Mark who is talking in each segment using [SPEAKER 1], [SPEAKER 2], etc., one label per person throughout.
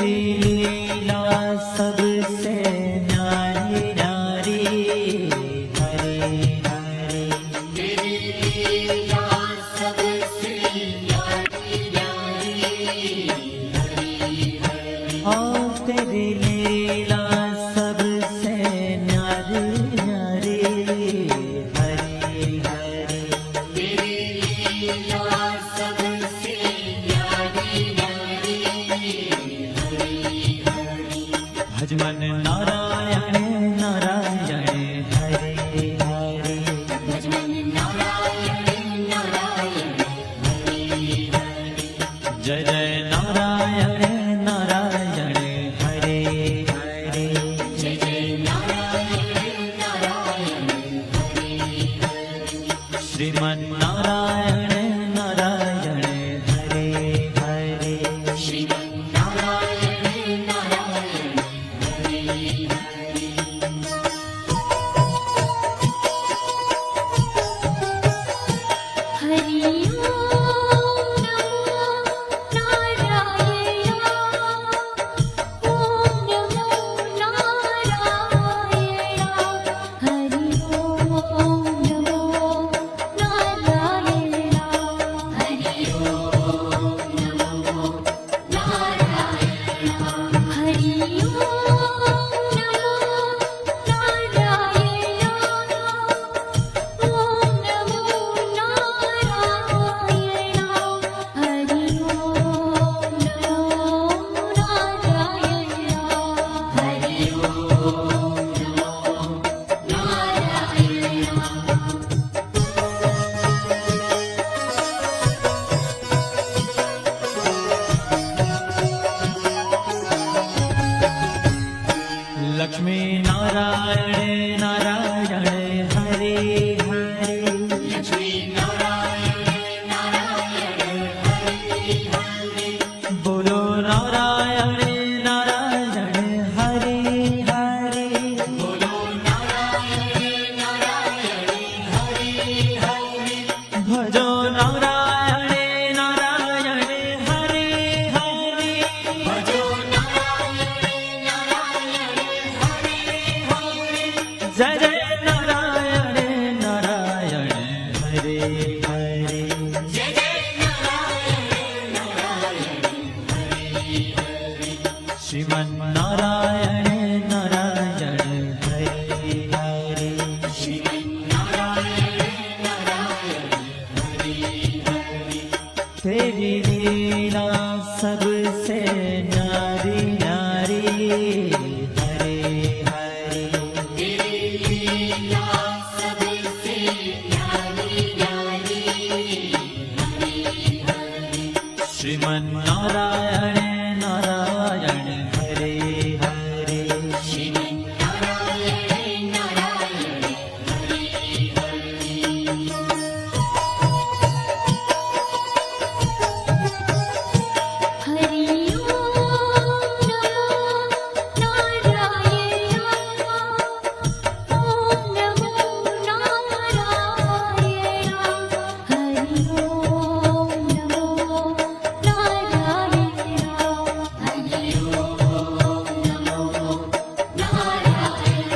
[SPEAKER 1] तेरी लीला सबसे न्यारी न्यारी हरे हरे।
[SPEAKER 2] तेरी लीला सबसे न्यारी न्यारी हरे हरे।
[SPEAKER 1] ओ तेरी लीला सबसे न्यारी न्यारी हरे हरे।
[SPEAKER 2] तेरी लीला सबसे न्यारी न्यारी हरे हरे।
[SPEAKER 1] भजमन नारायण नारायण हरे हरे।
[SPEAKER 2] भजमन नारायण नारायण हरे हरे।
[SPEAKER 1] जय जय नारायण नारायण हरे हरे।
[SPEAKER 2] जय जय नारायण नारायण हरे हरे।
[SPEAKER 1] श्रीमन नारायण नारायण हरे हरे।
[SPEAKER 2] श्रीमन नारायण नारायण हरे हरे। हरि ओम नमो नारायण। ओम नमो नारायण। हरि ओम नमो नारायण। हरि ओम नमो नारायण। हरि ओम नमो नारायण। ओम नमो नारायण। हरि ओम नमो नारायण। हरि ओम नमो नारायण।
[SPEAKER 1] लक्ष्मी नारायण नारायण हरे हरे।
[SPEAKER 2] लक्ष्मी नारायण नारायण हरे हरे।
[SPEAKER 1] बोलो नारायण नारायण हरे हरे।
[SPEAKER 2] बोलो नारायण नारायण हरे हरे।
[SPEAKER 1] भजो नारायण नारायण हरे हरे।
[SPEAKER 2] भजो नारायण नारायण हरे हरे।
[SPEAKER 1] जय जय नारायण नारायण हरे हरे।
[SPEAKER 2] जय जय नारायण नारायण हरे हरे।
[SPEAKER 1] श्रीमन नारायण नारायण हरे हरे।
[SPEAKER 2] श्रीमन नारायण नारायण हरे हरे।
[SPEAKER 1] तेरी लीला सबसे न्यारी न्यारी हरे हरे।
[SPEAKER 2] तेरी लीला सबसे न्यारी न्यारी हरे हरे।
[SPEAKER 1] श्रीमन नारायण नारायण हरे हरे।
[SPEAKER 2] श्रीमन नारायण नारायण हरे हरे। हरि ओम नमो नारायण। ओम नमो नारायण। हरि ओम नमो नारायण। हरि ओम नमो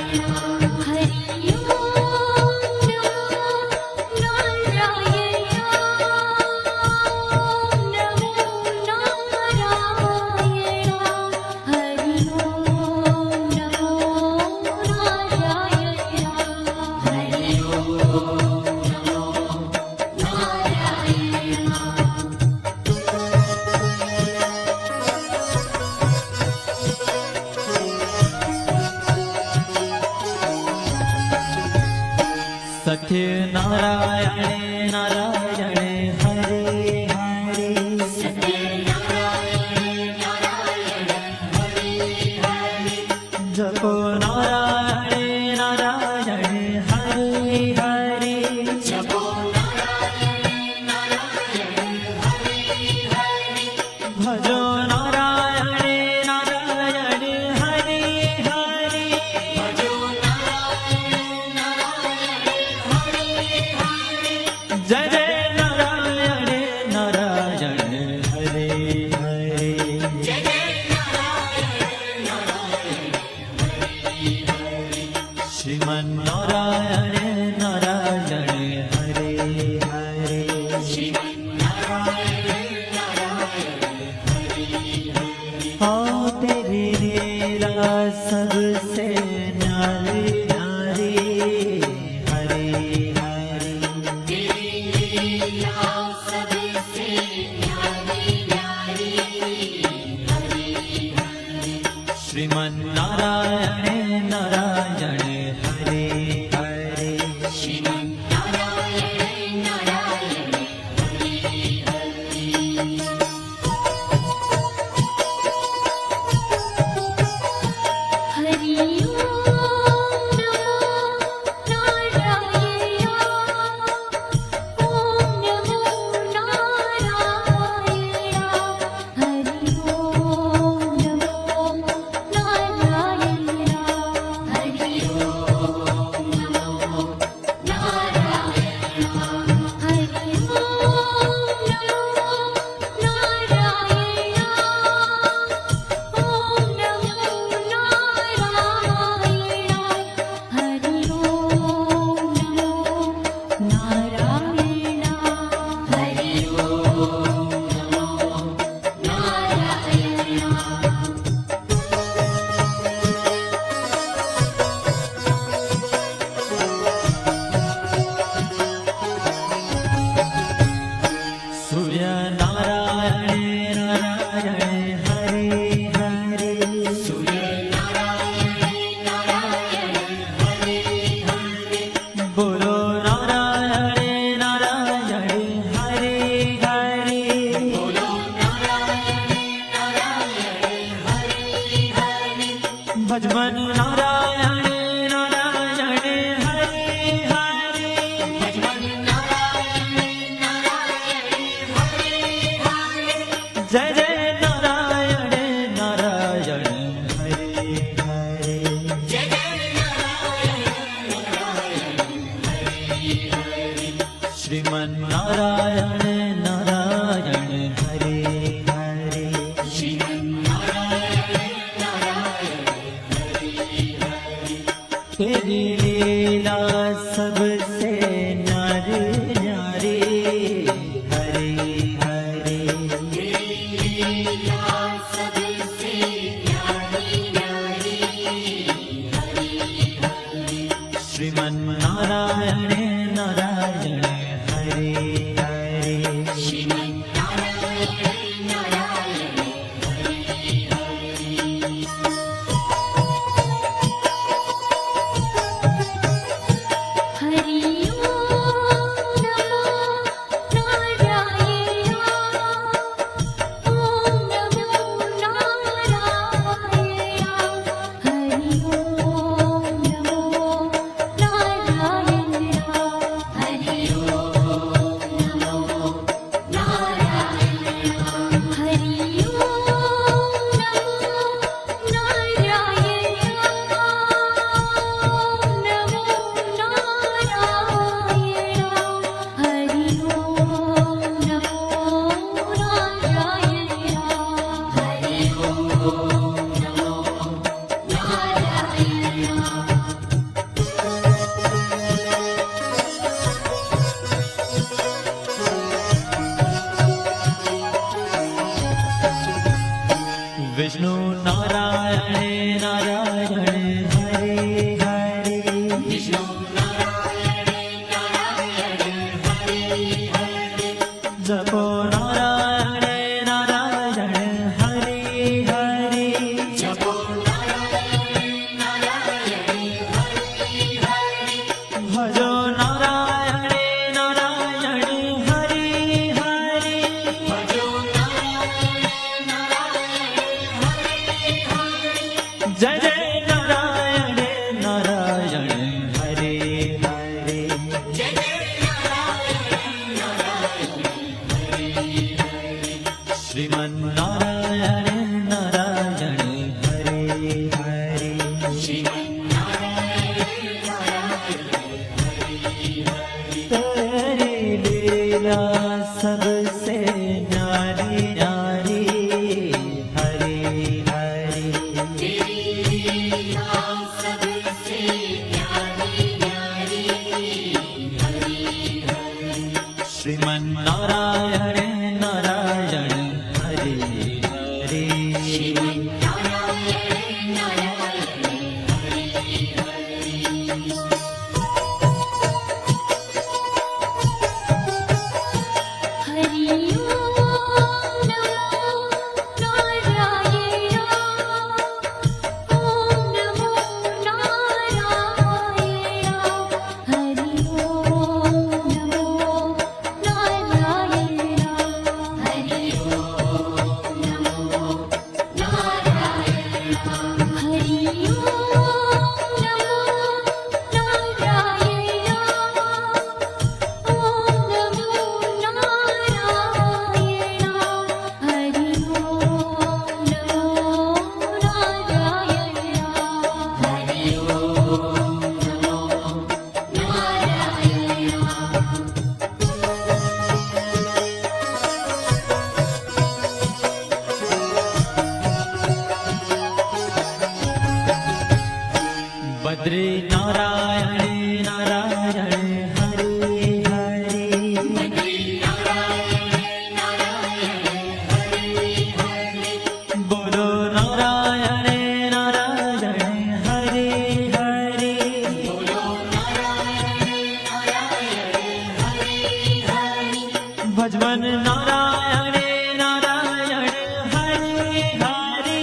[SPEAKER 2] नारायण। हरि ओम नमो नारायण। ओम नमो नारायण। हरि ओम नमो नारायण। हरि ओम नमो नारायण।
[SPEAKER 1] सत्य नारायण नारायण हरे हरे।
[SPEAKER 2] सत्यनारायण नारायण हरे हरे।
[SPEAKER 1] जपो नारायण नारायण हरे हरे।
[SPEAKER 2] जपो नारायण नारायण हरे हरे।
[SPEAKER 1] भजो नारायण नारायण हरे हरे।
[SPEAKER 2] भजो नारायण नारायण हरे हरे।
[SPEAKER 1] जय जय नारायण नारायण हरे हरे।
[SPEAKER 2] जय जय नारायण
[SPEAKER 1] ओ तेरी लीला सबसे न्यारी न्यारी हरे हरे
[SPEAKER 2] तेरी लीला सबसे न्यारी न्यारी हरि हरि
[SPEAKER 1] श्रीमन नारायण नारायण हरे हरे
[SPEAKER 2] श्रीमन् नारायण नारायण हरि हरि हरि ओम नमो नारायण ओम नमो नारायण हरि ओम नमो नारायण हरि ओम नमो नारायण हरि ओम नमो नारायण ओम नमो नारायण हरि ओम नमो नारायण हरि ओम नमो नारायण
[SPEAKER 1] सूर्य नारायण नारायण हरे हरे
[SPEAKER 2] सूर्य नारायण नारायण हरि हरि
[SPEAKER 1] बोलो नारायण नारायण हरे हरे
[SPEAKER 2] बोलो नारायण नारायण हरि हरि
[SPEAKER 1] भजमन नारायण नारायण हरे हरे
[SPEAKER 2] भजमन नारायण नारायण हरि हरि
[SPEAKER 1] जय जय नारायण नारायण हरे हरे
[SPEAKER 2] जय जय नारायण नारायण हरि हरि
[SPEAKER 1] श्रीमन नारायण नारायण हरे हरे
[SPEAKER 2] श्रीमन् नारायण नारायण हरि हरि
[SPEAKER 1] तेरी लीला सबसे न्यारी न्यारी हरे हरे
[SPEAKER 2] तेरी लीला सबसे न्यारी न्यारी हरि हरि
[SPEAKER 1] श्रीमन नारायण नारायण हरे हरे
[SPEAKER 2] श्रीमन् नारायण नारायण हरि हरि हरि ओम नमो नारायण ओम नमो नारायण हरि ओम नमो नारायण हरि ओम नमो नारायण हरि ओम नमो नारायण ओम नमो नारायण हरि ओम नमो नारायण हरि ओम नमो नारायण
[SPEAKER 1] विष्णु नारायण नारायण हरे हरे
[SPEAKER 2] विष्णु नारायण नारायण हरि हरि
[SPEAKER 1] जपो नारायण नारायण हरे हरे
[SPEAKER 2] जपो नारायण नारायण हरि हरि
[SPEAKER 1] भजो नारायण नारायण हरे हरे
[SPEAKER 2] भजो नारायण नारायण हरि हरि
[SPEAKER 1] जय जय नारायण नारायण हरे हरे
[SPEAKER 2] जय जय नारायण नारायण हरि हरि
[SPEAKER 1] श्रीमन नारायण नारायण हरे हरे
[SPEAKER 2] श्रीमन् नारायण नारायण हरि हरि
[SPEAKER 1] तेरी लीला सबसे न्यारी न्यारी हरे हरे
[SPEAKER 2] तेरी लीला सबसे न्यारी न्यारी हरि हरि
[SPEAKER 1] श्रीमन नारायण नारायण हरे हरे बद्री नारायण नारायण हरे हरे बोलो नारायण नारायण हरे हरे भजवन नारायण नारायण हरे हरे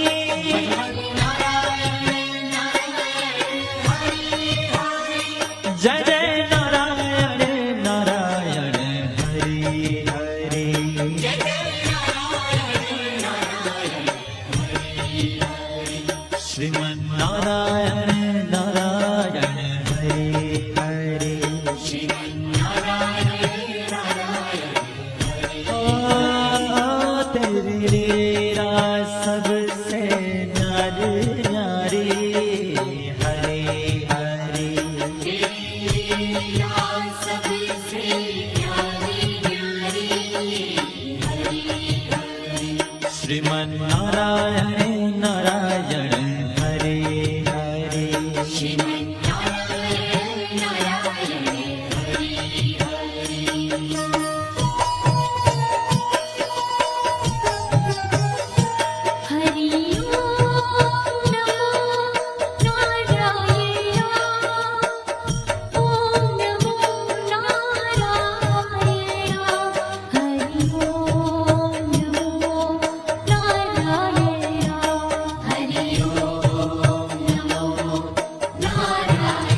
[SPEAKER 1] जय जय नारायण नारायण हरे हरे श्रीमन नारायण नारायण हरे हरे ओ तेरी लीला सबसे न्यारी न्यारी हरे हरे श्रीमन नारायण नारायण हरे हरे
[SPEAKER 2] हरि ओम नमो नारायण ओम नमो नारायण हरि ओम नमो नारायण हरि ओम नमो नारायण हरि ओम नमो नारायण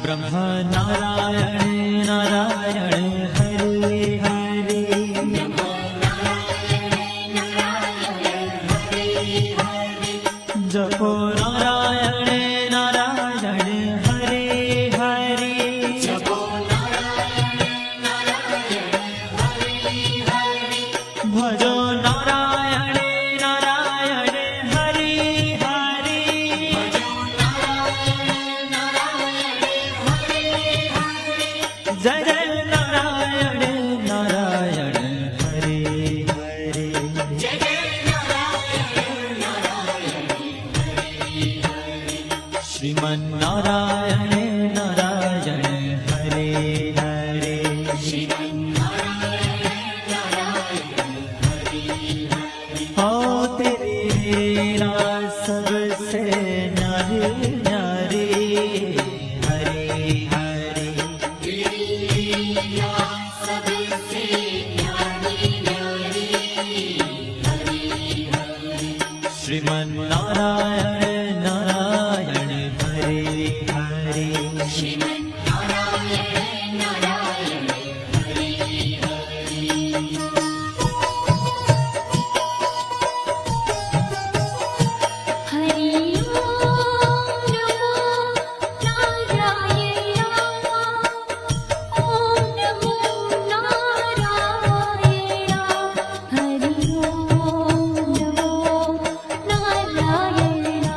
[SPEAKER 1] ब्रह्म नारायण नारायण हरे हरे जपो नारायण नारायण हरे हरे भजो नारायण नारायण हरे हरे जय जय नारायण नारायण हरे हरे श्रीमन नारायण नारायण हरे हरे ओ तेरी लीला सबसे न्यारी न्यारी हरे हरे श्रीमन नारायण नारायण हरे हरे
[SPEAKER 2] हरि ओम नमो नारायण ओम नमो नारायण हरि ओम नमो नारायण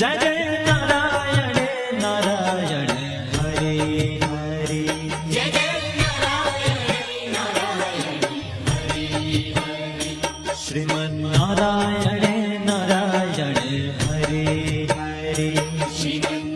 [SPEAKER 1] जय जय नारायण नारायण हरे हरे
[SPEAKER 3] जय जय नारायण नारायण हरे हरे
[SPEAKER 1] श्रीमन्नारायण नारायण हरे हरे
[SPEAKER 3] श्रीमन्